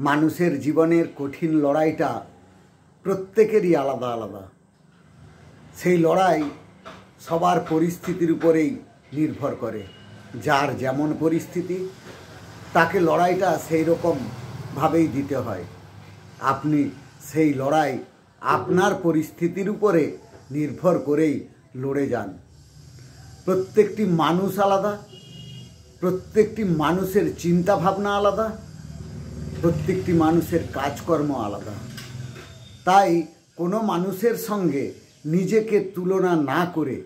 মানুষের জীবনের কঠিন লড়াইটা প্রত্যেকেরই আলাদা আলাদা। সেই লড়াই সবার পরিস্থিতির উপরেই নির্ভর করে। যার যেমন পরিস্থিতি তাকে লড়াইটা সেই রকমভাবেই দিতে হয়। আপনি সেই লড়াই আপনার পরিস্থিতির উপরে নির্ভর করেই লড়ে যান। প্রত্যেকটি মানুষ আলাদা, প্রত্যেকটি মানুষের চিন্তা ভাবনা আলাদা, প্রত্যেকটি মানুষের কাজকর্ম আলাদা। তাই কোনো মানুষের সঙ্গে নিজেকে তুলনা না করে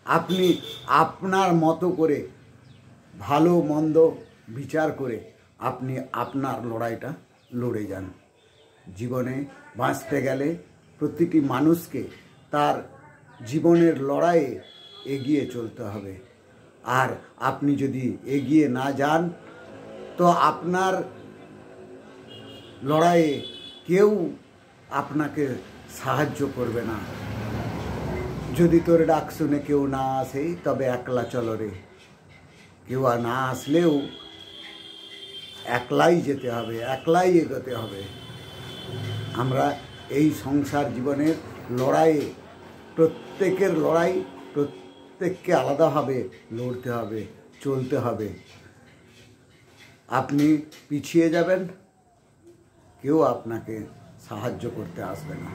আপনি আপনার মতো করে ভালো মন্দ বিচার করে আপনি আপনার লড়াইটা লড়ে যান। জীবনে বাঁচতে গেলে প্রতিটি মানুষকে তার জীবনের লড়াইয়ে এগিয়ে চলতে হবে। আর আপনি যদি এগিয়ে না যান তো আপনার লড়াইয়ে কেউ আপনাকে সাহায্য করবে না। যদি তোর ডাক শুনে কেউ না আসে তবে একলা চলো রে। কেউ না আসলেও একলাই যেতে হবে, একলাই এগোতে হবে। আমরা এই সংসার জীবনের লড়াইয়ে প্রত্যেকের লড়াই প্রত্যেককে আলাদাভাবে লড়তে হবে, চলতে হবে। আপনি পিছিয়ে যাবেন, কেউ আপনাকে সাহায্য করতে আসবে না।